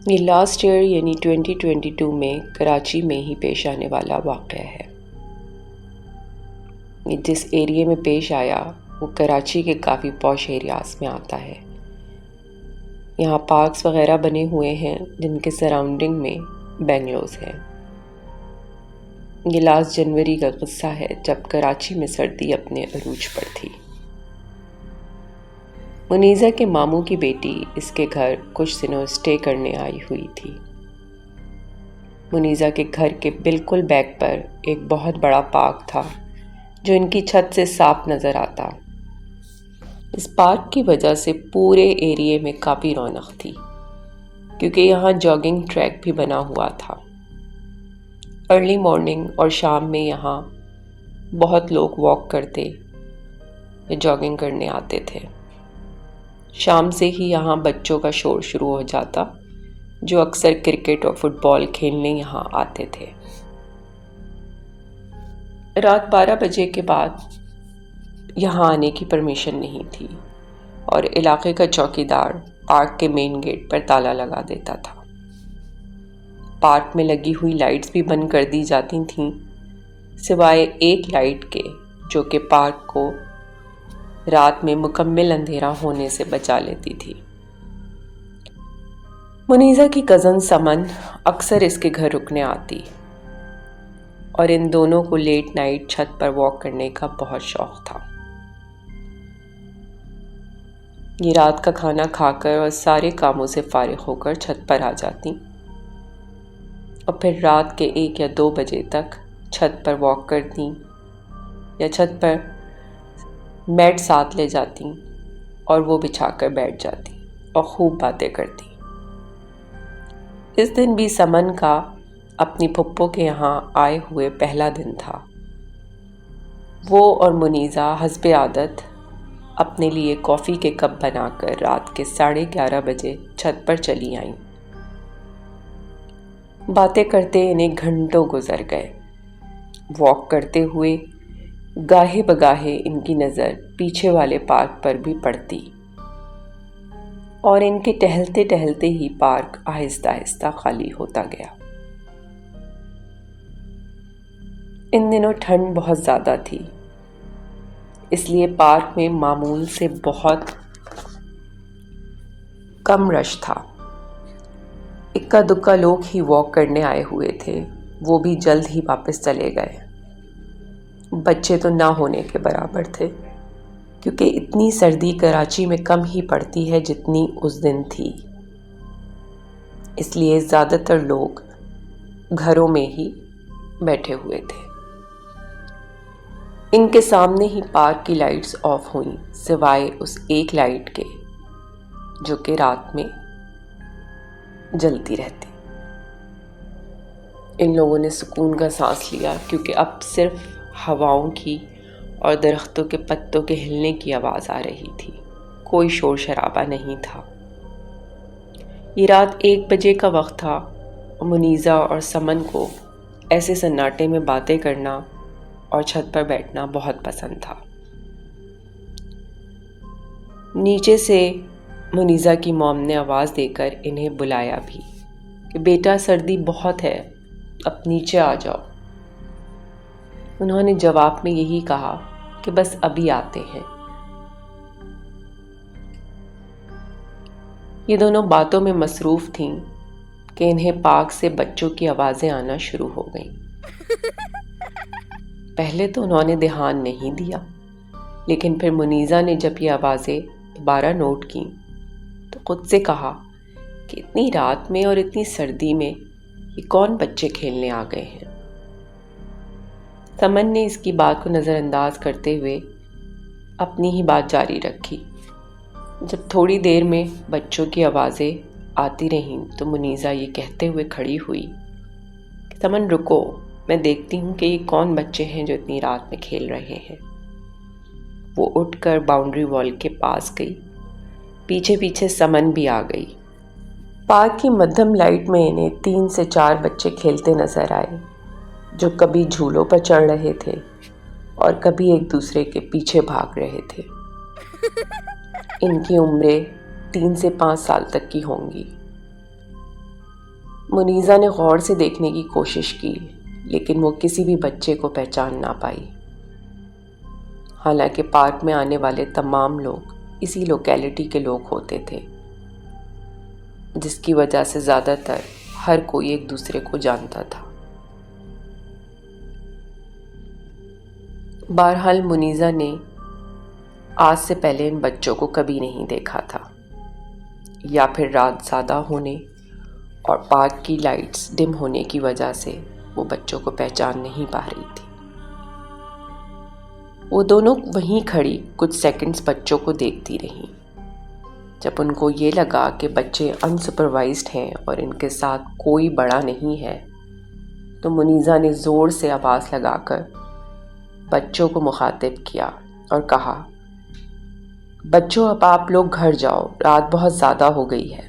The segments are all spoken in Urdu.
یہ لاسٹ ایئر یعنی 2022 میں کراچی میں ہی پیش آنے والا واقعہ ہے۔ یہ جس ایریے میں پیش آیا وہ کراچی کے کافی پوش ایریاز میں آتا ہے۔ یہاں پارکس وغیرہ بنے ہوئے ہیں جن کے سراؤنڈنگ میں بنگلوز ہیں۔ یہ لاسٹ جنوری کا قصہ ہے جب کراچی میں سردی اپنے عروج پر تھی۔ منیزہ کے ماموں کی بیٹی اس کے گھر کچھ دنوں اسٹے کرنے آئی ہوئی تھی۔ منیزہ کے گھر کے بالکل بیک پر ایک بہت بڑا پارک تھا جو ان کی چھت سے صاف نظر آتا۔ اس پارک کی وجہ سے پورے ایریے میں کافی رونق تھی کیونکہ یہاں جاگنگ ٹریک بھی بنا ہوا تھا۔ ارلی مارننگ اور شام میں یہاں بہت لوگ واک کرتے یا جاگنگ کرنے آتے تھے۔ شام سے ہی یہاں بچوں کا شور شروع ہو جاتا جو اکثر کرکٹ اور فٹ بال کھیلنے یہاں آتے تھے۔ رات 12 بجے کے بعد یہاں آنے کی پرمیشن نہیں تھی اور علاقے کا چوکیدار پارک کے مین گیٹ پر تالا لگا دیتا تھا۔ پارک میں لگی ہوئی لائٹس بھی بند کر دی جاتی تھیں سوائے ایک لائٹ کے جو کہ پارک کو رات میں مکمل اندھیرا ہونے سے بچا لیتی تھی۔ منیزہ کی کزن سمن اکثر اس کے گھر رکنے آتی اور ان دونوں کو لیٹ نائٹ چھت پر واک کرنے کا بہت شوق تھا۔ یہ رات کا کھانا کھا کر اور سارے کاموں سے فارغ ہو کر چھت پر آ جاتی اور پھر رات کے 1 یا 2 بجے تک چھت پر واک کرتی یا چھت پر میٹ ساتھ لے جاتی اور وہ بچھا کر بیٹھ جاتی اور خوب باتیں کرتی۔ اس دن بھی سمن کا اپنی پھپھو کے یہاں آئے ہوئے پہلا دن تھا۔ وہ اور منیزہ حسب عادت اپنے لیے کافی کے کپ بنا کر رات کے 11:30 بجے چھت پر چلی آئیں۔ باتیں کرتے انہیں گھنٹوں گزر گئے۔ واک کرتے ہوئے گاہے بگاہے ان کی نظر پیچھے والے پارک پر بھی پڑتی اور ان کے ٹہلتے ٹہلتے ہی پارک آہستہ آہستہ خالی ہوتا گیا۔ ان دنوں ٹھنڈ بہت زیادہ تھی اس لیے پارک میں معمول سے بہت کم رش تھا۔ اکا دکا لوگ ہی واک کرنے آئے ہوئے تھے، وہ بھی جلد ہی واپس چلے گئے۔ بچے تو نہ ہونے کے برابر تھے کیونکہ اتنی سردی کراچی میں کم ہی پڑتی ہے جتنی اس دن تھی، اس لیے زیادہ تر لوگ گھروں میں ہی بیٹھے ہوئے تھے۔ ان کے سامنے ہی پارک کی لائٹس آف ہوئیں سوائے اس ایک لائٹ کے جو کہ رات میں جلتی رہتی۔ ان لوگوں نے سکون کا سانس لیا کیونکہ اب صرف ہواؤں کی اور درختوں کے پتوں کے ہلنے کی آواز آ رہی تھی، کوئی شور شرابہ نہیں تھا۔ یہ رات 1 بجے کا وقت تھا اور منیزہ اور سمن کو ایسے سناٹے میں باتیں کرنا اور چھت پر بیٹھنا بہت پسند تھا۔ نیچے سے منیزہ کی موم نے آواز دے کر انہیں بلایا بھی کہ بیٹا سردی بہت ہے، اب نیچے آ جاؤ۔ انہوں نے جواب میں یہی کہا کہ بس ابھی آتے ہیں۔ یہ دونوں باتوں میں مصروف تھیں کہ انہیں پارک سے بچوں کی آوازیں آنا شروع ہو گئیں۔ پہلے تو انہوں نے دھیان نہیں دیا، لیکن پھر منیزہ نے جب یہ آوازیں دوبارہ نوٹ کی تو خود سے کہا کہ اتنی رات میں اور اتنی سردی میں یہ کون بچے کھیلنے آ گئے ہیں۔ سمن نے اس کی بات کو نظر انداز کرتے ہوئے اپنی ہی بات جاری رکھی۔ جب تھوڑی دیر میں بچوں کی آوازیں آتی رہیں تو منیزہ یہ کہتے ہوئے کھڑی ہوئی کہ سمن رکو، میں دیکھتی ہوں کہ یہ کون بچے ہیں جو اتنی رات میں کھیل رہے ہیں۔ وہ اٹھ کر باؤنڈری وال کے پاس گئی، پیچھے پیچھے سمن بھی آ گئی۔ پارک کی مدھم لائٹ میں انہیں 3 سے 4 بچے کھیلتے نظر آئے جو کبھی جھولوں پر چڑھ رہے تھے اور کبھی ایک دوسرے کے پیچھے بھاگ رہے تھے۔ ان کی عمریں 3 سے 5 سال تک کی ہوں گی۔ منیزا نے غور سے دیکھنے کی کوشش کی لیکن وہ کسی بھی بچے کو پہچان نہ پائی، حالانکہ پارک میں آنے والے تمام لوگ اسی لوکیلٹی کے لوگ ہوتے تھے، جس کی وجہ سے زیادہ تر ہر کوئی ایک دوسرے کو جانتا تھا۔ بہرحال منیزا نے آج سے پہلے ان بچوں کو کبھی نہیں دیکھا تھا، یا پھر رات زیادہ ہونے اور پارک کی لائٹس ڈم ہونے کی وجہ سے وہ بچوں کو پہچان نہیں پا رہی تھی۔ وہ دونوں وہیں کھڑی کچھ سیکنڈز بچوں کو دیکھتی رہیں۔ جب ان کو یہ لگا کہ بچے انسپروائزڈ ہیں اور ان کے ساتھ کوئی بڑا نہیں ہے، تو منیزا نے زور سے آواز لگا کر بچوں کو مخاطب کیا اور کہا، بچوں اب آپ لوگ گھر جاؤ، رات بہت زیادہ ہو گئی ہے۔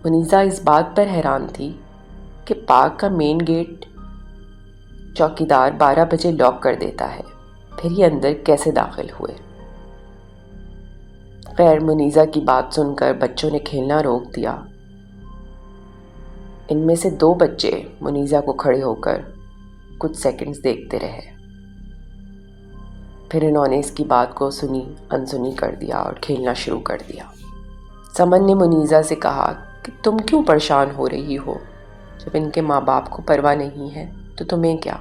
منیزا اس بات پر حیران تھی کہ پارک کا مین گیٹ چوکیدار 12 بجے لاک کر دیتا ہے، پھر یہ اندر کیسے داخل ہوئے؟ خیر، منیزا کی بات سن کر بچوں نے کھیلنا روک دیا۔ ان میں سے 2 بچے منیزا کو کھڑے ہو کر کچھ سیکنڈز دیکھتے رہے، پھر انہوں نے اس کی بات کو سنی انسنی کر دیا اور کھیلنا شروع کر دیا۔ سمن نے منیزا سے کہا کہ تم کیوں پریشان ہو رہی ہو؟ جب ان کے ماں باپ کو پرواہ نہیں ہے تو تمہیں کیا؟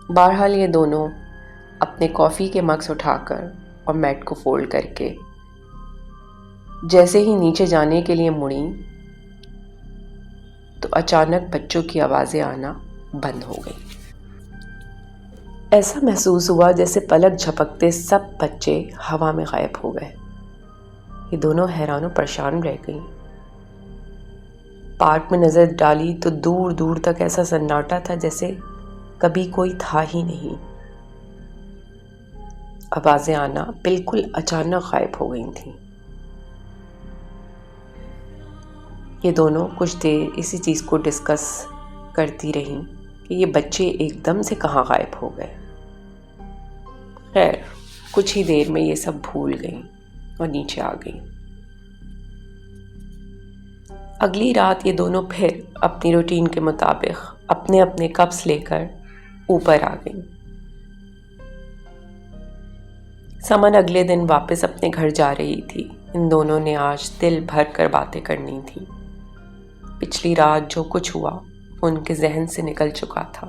بہرحال یہ دونوں اپنے کافی کے مگز اٹھا کر اور میٹ کو فولڈ کر کے جیسے ہی نیچے جانے کے لیے مڑیں تو اچانک بچوں کی آوازیں آنا بند ہو گئی۔ ایسا محسوس ہوا جیسے پلک جھپکتے سب بچے ہوا میں غائب ہو گئے۔ یہ دونوں حیران و پریشان رہ گئیں۔ پارک میں نظر ڈالی تو دور دور تک ایسا سناٹا تھا جیسے کبھی کوئی تھا ہی نہیں۔ آوازیں آنا بالکل اچانک غائب ہو گئی تھیں۔ یہ دونوں کچھ دیر اسی چیز کو ڈسکس کرتی رہیں کہ یہ بچے ایک دم سے کہاں غائب ہو گئے۔ خیر، کچھ ہی دیر میں یہ سب بھول گئیں اور نیچے آ گئیں۔ اگلی رات یہ دونوں پھر اپنی روٹین کے مطابق اپنے اپنے کپس لے کر اوپر آ گئیں۔ سمن اگلے دن واپس اپنے گھر جا رہی تھی۔ ان دونوں نے آج دل بھر کر باتیں کرنی تھی۔ پچھلی رات جو کچھ ہوا وہ ان کے ذہن سے نکل چکا تھا۔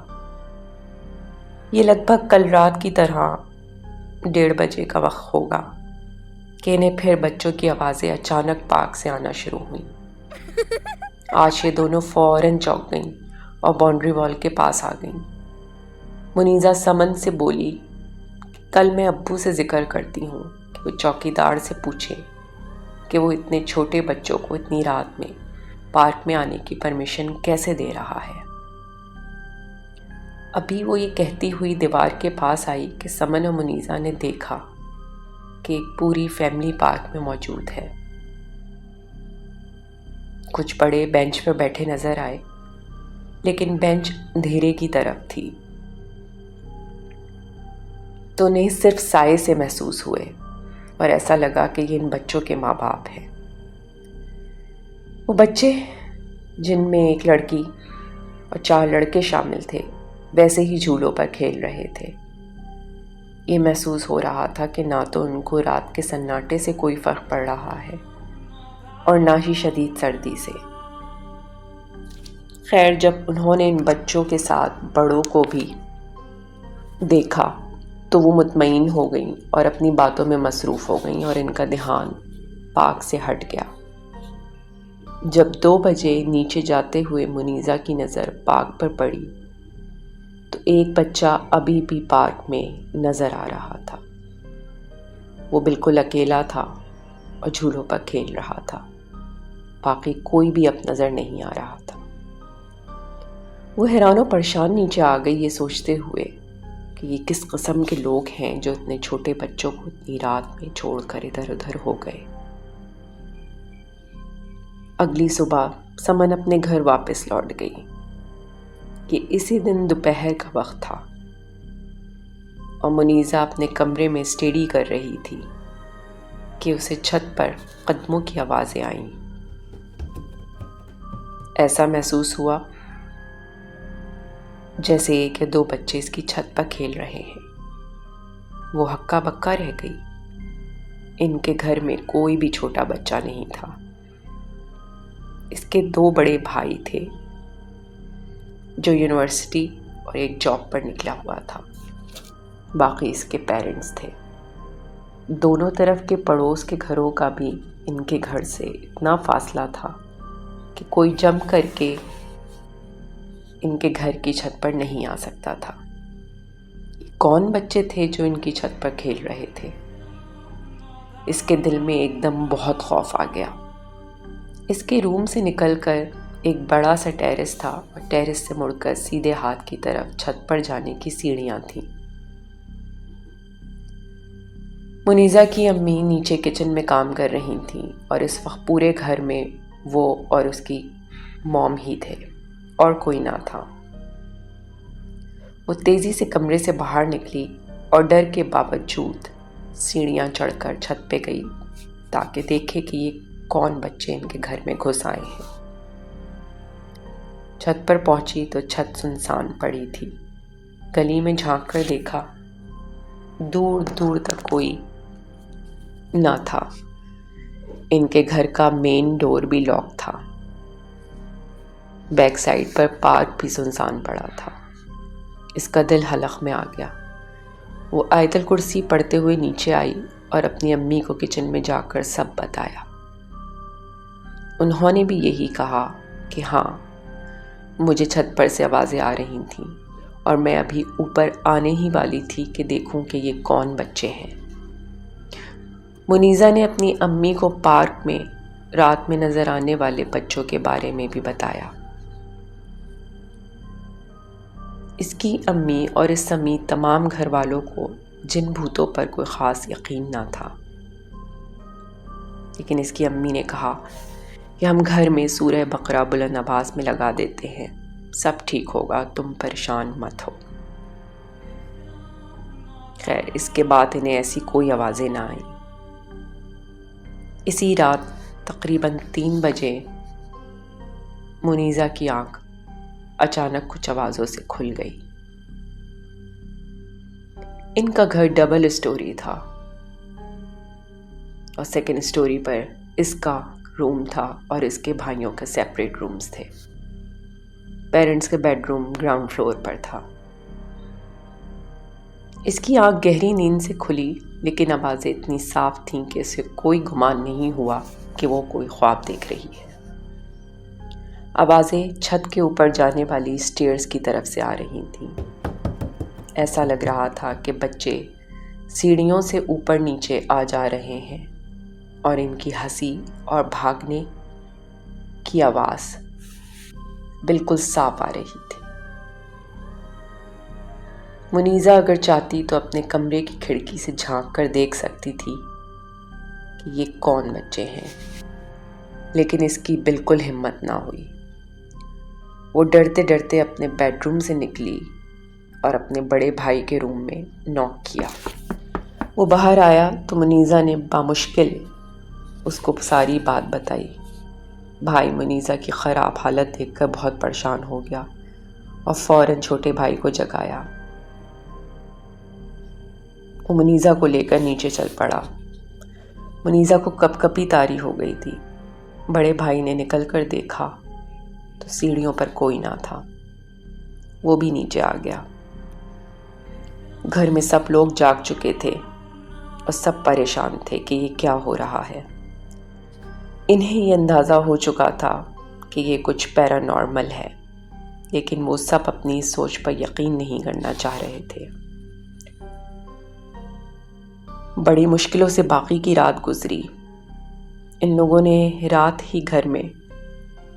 یہ لگ بھگ کل رات کی طرح 1:30 بجے کا وقت ہوگا کہ انہیں پھر بچوں کی آوازیں اچانک پارک سے آنا شروع ہوئیں۔ آج یہ دونوں فوراً چونک گئیں اور باؤنڈری وال کے پاس آ گئیں۔ منیزا سمن سے بولی کہ کل میں ابو سے ذکر کرتی ہوں کہ وہ چوکیدار سے پوچھیں کہ وہ اتنے چھوٹے بچوں کو اتنی رات میں پارک میں آنے کی پرمیشن کیسے دے رہا ہے۔ ابھی وہ یہ کہتی ہوئی دیوار کے پاس آئی کہ سمن اور منیزا نے دیکھا کہ ایک پوری فیملی پارک میں موجود ہے۔ کچھ بڑے بینچ پر بیٹھے نظر آئے، لیکن بینچ اندھیرے کی طرف تھی، تو انہیں صرف سائے سے محسوس ہوئے اور ایسا لگا کہ یہ ان بچوں کے ماں باپ ہیں۔ وہ بچے جن میں ایک لڑکی اور 4 لڑکے شامل تھے ویسے ہی جھولوں پر کھیل رہے تھے۔ یہ محسوس ہو رہا تھا کہ نہ تو ان کو رات کے سناٹے سے کوئی فرق پڑ رہا ہے اور نہ ہی شدید سردی سے۔ خیر، جب انہوں نے ان بچوں کے ساتھ بڑوں کو بھی دیکھا تو وہ مطمئن ہو گئیں اور اپنی باتوں میں مصروف ہو گئیں اور ان کا دھیان پارک سے ہٹ گیا۔ جب 2 بجے نیچے جاتے ہوئے منیزا کی نظر پارک پر پڑی تو ایک بچہ ابھی بھی پارک میں نظر آ رہا تھا۔ وہ بالکل اکیلا تھا اور جھولوں پر کھیل رہا تھا۔ باقی کوئی بھی اب نظر نہیں آ رہا تھا۔ وہ حیران و پریشان نیچے آ گئی یہ سوچتے ہوئے کہ یہ کس قسم کے لوگ ہیں جو اتنے چھوٹے بچوں کو اتنی رات میں چھوڑ کر ادھر ادھر ہو گئے۔ اگلی صبح سمن اپنے گھر واپس لوٹ گئی۔ یہ اسی دن دوپہر کا وقت تھا اور منیزا اپنے کمرے میں اسٹڈی کر رہی تھی کہ اسے چھت پر قدموں کی آوازیں آئیں۔ ایسا محسوس ہوا جیسے 1 یا 2 بچے اس کی چھت پر کھیل رہے ہیں۔ وہ ہکا بکا رہ گئی۔ ان کے گھر میں کوئی بھی چھوٹا بچہ نہیں تھا۔ اس کے 2 بڑے بھائی تھے جو یونیورسٹی اور ایک جاب پر نکلا ہوا تھا، باقی اس کے پیرنٹس تھے۔ دونوں طرف کے پڑوس کے گھروں کا بھی ان کے گھر سے اتنا فاصلہ تھا کہ کوئی جم کر کے ان کے گھر کی چھت پر نہیں آ سکتا تھا۔ کون بچے تھے جو ان کی چھت پر کھیل رہے تھے؟ اس کے دل میں ایک دم بہت خوف آ گیا۔ اس کے روم سے نکل کر ایک بڑا سا ٹیرس تھا اور ٹیرس سے مڑ کر سیدھے ہاتھ کی طرف چھت پر جانے کی سیڑھیاں تھیں۔ منیزا کی امی نیچے کچن میں کام کر رہی تھیں اور اس وقت پورے گھر میں وہ اور اس کی موم ہی تھے اور کوئی نہ تھا۔ وہ تیزی سے کمرے سے باہر نکلی اور ڈر کے باوجود سیڑھیاں چڑھ کر چھت پہ گئی تاکہ دیکھے کہ یہ کون بچے ان کے گھر میں گھس آئے ہیں۔ چھت پر پہنچی تو چھت سنسان پڑی تھی۔ گلی میں جھانک کر دیکھا، دور دور تک کوئی نہ تھا۔ ان کے گھر کا مین ڈور بھی لاک تھا۔ بیک سائڈ پر پارک بھی سنسان پڑا تھا۔ اس کا دل حلق میں آ گیا۔ وہ آیت الکرسی پڑھتے ہوئے نیچے آئی اور اپنی امی کو کچن میں جا کر سب بتایا۔ انہوں نے بھی یہی کہا کہ ہاں، مجھے چھت پر سے آوازیں آ رہی تھیں اور میں ابھی اوپر آنے ہی والی تھی کہ دیکھوں کہ یہ کون بچے ہیں۔ منیزا نے اپنی امی کو پارک میں رات میں نظر آنے والے بچوں کے بارے میں بھی بتایا۔ اس کی امی اور اس سمیت تمام گھر والوں کو جن بھوتوں پر کوئی خاص یقین نہ تھا، لیکن اس کی امی نے کہا کہ ہم گھر میں سورہ بقرہ بلند آواز میں لگا دیتے ہیں، سب ٹھیک ہوگا، تم پریشان مت ہو۔ خیر، اس کے بعد انہیں ایسی کوئی آوازیں نہ آئیں۔ اسی رات تقریباً 3 بجے منیزا کی آنکھ اچانک کچھ آوازوں سے کھل گئی۔ ان کا گھر ڈبل اسٹوری تھا اور سیکنڈ اسٹوری پر اس کا روم تھا اور اس کے بھائیوں کے سیپریٹ رومز تھے۔ پیرنٹس کے بیڈ روم گراؤنڈ فلور پر تھا۔ اس کی آنکھ گہری نیند سے کھلی، لیکن آوازیں اتنی صاف تھیں کہ اسے کوئی گمان نہیں ہوا کہ وہ کوئی خواب دیکھ رہی ہے۔ آوازیں چھت کے اوپر جانے والی سٹیئرز کی طرف سے آ رہی تھیں۔ ایسا لگ رہا تھا کہ بچے سیڑھیوں سے اوپر نیچے آ جا رہے ہیں اور ان کی ہنسی اور بھاگنے کی آواز بالکل صاف آ رہی تھی۔ منیزا اگر چاہتی تو اپنے کمرے کی کھڑکی سے جھانک کر دیکھ سکتی تھی کہ یہ کون بچے ہیں، لیکن اس کی بالکل ہمت نہ ہوئی۔ وہ ڈرتے ڈرتے اپنے بیڈ روم سے نکلی اور اپنے بڑے بھائی کے روم میں نوک کیا۔ وہ باہر آیا تو منیزا نے بامشکل اس کو ساری بات بتائی۔ بھائی منیزا کی خراب حالت دیکھ کر بہت پریشان ہو گیا اور فوراً چھوٹے بھائی کو جگایا۔ وہ منیزا کو لے کر نیچے چل پڑا۔ منیزا کو کپ کپی طاری ہو گئی تھی۔ بڑے بھائی نے نکل کر دیکھا تو سیڑھیوں پر کوئی نہ تھا۔ وہ بھی نیچے آ گیا۔ گھر میں سب لوگ جاگ چکے تھے اور سب پریشان تھے کہ یہ کیا ہو رہا ہے۔ انہیں یہ اندازہ ہو چکا تھا کہ یہ کچھ پیرانارمل ہے، لیکن وہ سب اپنی سوچ پر یقین نہیں کرنا چاہ رہے تھے۔ بڑی مشکلوں سے باقی کی رات گزری۔ ان لوگوں نے رات ہی گھر میں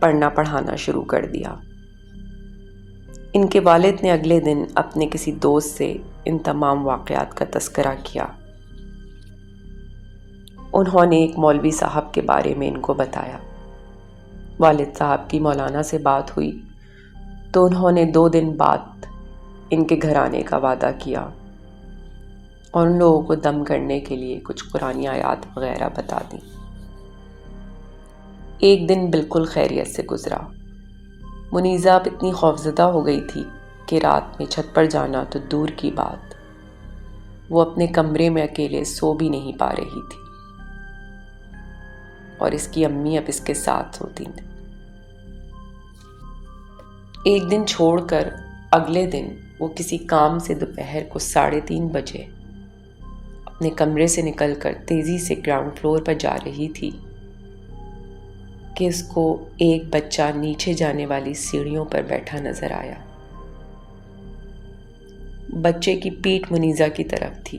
پڑھنا پڑھانا شروع کر دیا۔ ان کے والد نے اگلے دن اپنے کسی دوست سے ان تمام واقعات کا تذکرہ کیا۔ انہوں نے ایک مولوی صاحب کے بارے میں ان کو بتایا۔ والد صاحب کی مولانا سے بات ہوئی تو انہوں نے 2 دن بعد ان کے گھر آنے کا وعدہ کیا اور ان لوگوں کو دم کرنے کے لیے کچھ قرآنی آیات وغیرہ بتا دیں۔ ایک دن بالکل خیریت سے گزرا۔ منیزہ اب اتنی خوفزدہ ہو گئی تھی کہ رات میں چھت پر جانا تو دور کی بات، وہ اپنے کمرے میں اکیلے سو بھی نہیں پا رہی تھی، اور اس کی امی اب اس کے ساتھ سوتی تھی۔ ایک دن چھوڑ کر اگلے دن وہ کسی کام سے دوپہر کو 3:30 بجے اپنے کمرے سے نکل کر تیزی سے گراؤنڈ فلور پر جا رہی تھی کہ اس کو ایک بچہ نیچے جانے والی سیڑھیوں پر بیٹھا نظر آیا۔ بچے کی پیٹھ منیزہ کی طرف تھی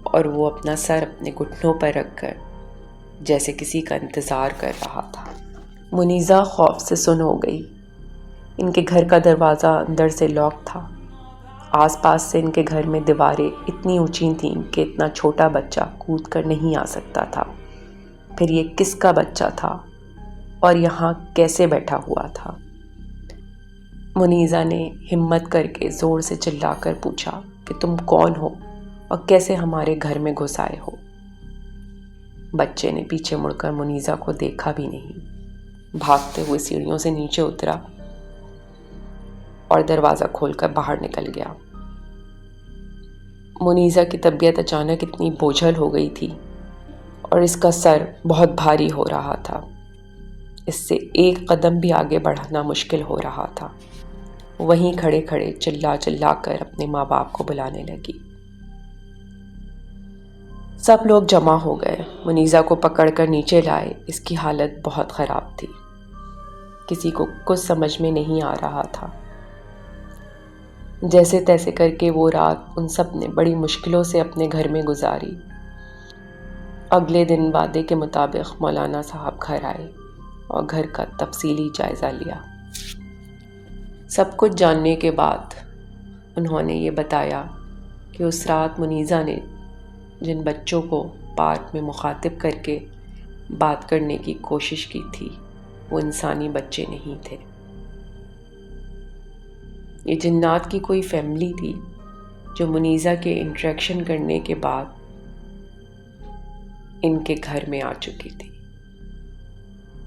اور وہ اپنا سر اپنے گھٹنوں پر رکھ کر جیسے کسی کا انتظار کر رہا تھا۔ منیزہ خوف سے سن ہو گئی۔ ان کے گھر کا دروازہ اندر سے لاک تھا۔ آس پاس سے ان کے گھر میں دیواریں اتنی اونچی تھیں کہ اتنا چھوٹا بچہ کود کر نہیں آ سکتا تھا۔ پھر یہ کس کا بچہ تھا اور یہاں کیسے بیٹھا ہوا تھا؟ منیزہ نے ہمت کر کے زور سے چلا کر پوچھا کہ تم کون ہو اور کیسے ہمارے گھر میں گھس آئے ہو؟ بچے نے پیچھے مڑ کر منیزہ کو دیکھا بھی نہیں، بھاگتے ہوئے سیڑھیوں سے نیچے اترا اور دروازہ کھول کر باہر نکل گیا۔ منیزہ کی طبیعت اچانک اتنی بوجھل ہو گئی تھی اور اس کا سر بہت بھاری ہو رہا تھا، اس سے ایک قدم بھی آگے بڑھانا مشکل ہو رہا تھا۔ وہیں کھڑے کھڑے چلا چلا کر اپنے ماں باپ کو بلانے لگی۔ سب لوگ جمع ہو گئے، منیزہ کو پکڑ کر نیچے لائے۔ اس کی حالت بہت خراب تھی، کسی کو کچھ سمجھ میں نہیں آ رہا تھا۔ جیسے تیسے کر کے وہ رات ان سب نے بڑی مشکلوں سے اپنے گھر میں گزاری۔ اگلے دن وعدے کے مطابق مولانا صاحب گھر آئے اور گھر کا تفصیلی جائزہ لیا۔ سب کچھ جاننے کے بعد انہوں نے یہ بتایا کہ اس رات منیزہ نے جن بچوں کو پارک میں مخاطب کر کے بات کرنے کی کوشش کی تھی وہ انسانی بچے نہیں تھے، یہ جنات کی کوئی فیملی تھی جو منیزہ کے انٹریکشن کرنے کے بعد ان کے گھر میں آ چکی تھی۔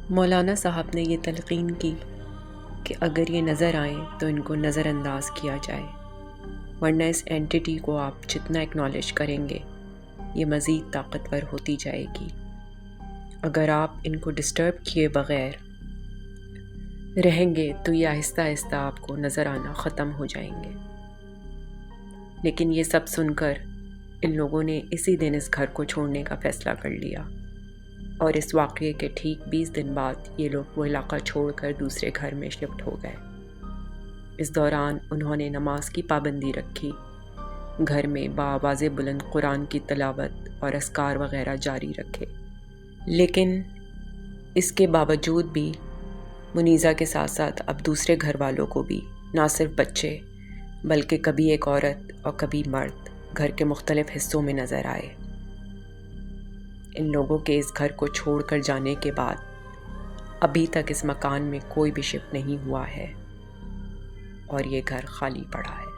مولانا صاحب نے یہ تلقین کی کہ اگر یہ نظر آئیں تو ان کو نظر انداز کیا جائے، ورنہ اس اینٹیٹی کو آپ جتنا اکنالج کریں گے یہ مزید طاقتور ہوتی جائے گی۔ اگر آپ ان کو ڈسٹرب کیے بغیر رہیں گے تو یہ آہستہ آہستہ آپ کو نظر آنا ختم ہو جائیں گے۔ لیکن یہ سب سن کر ان لوگوں نے اسی دن اس گھر کو چھوڑنے کا فیصلہ کر لیا، اور اس واقعے کے ٹھیک 20 دن بعد یہ لوگ وہ علاقہ چھوڑ کر دوسرے گھر میں شفٹ ہو گئے۔ اس دوران انہوں نے نماز کی پابندی رکھی، گھر میں بآواز بلند قرآن کی تلاوت اور اذکار وغیرہ جاری رکھے، لیکن اس کے باوجود بھی منیزہ کے ساتھ ساتھ اب دوسرے گھر والوں کو بھی نہ صرف بچے بلکہ کبھی ایک عورت اور کبھی مرد گھر کے مختلف حصوں میں نظر آئے۔ ان لوگوں کے اس گھر کو چھوڑ کر جانے کے بعد ابھی تک اس مکان میں کوئی بھی شفٹ نہیں ہوا ہے اور یہ گھر خالی پڑا ہے۔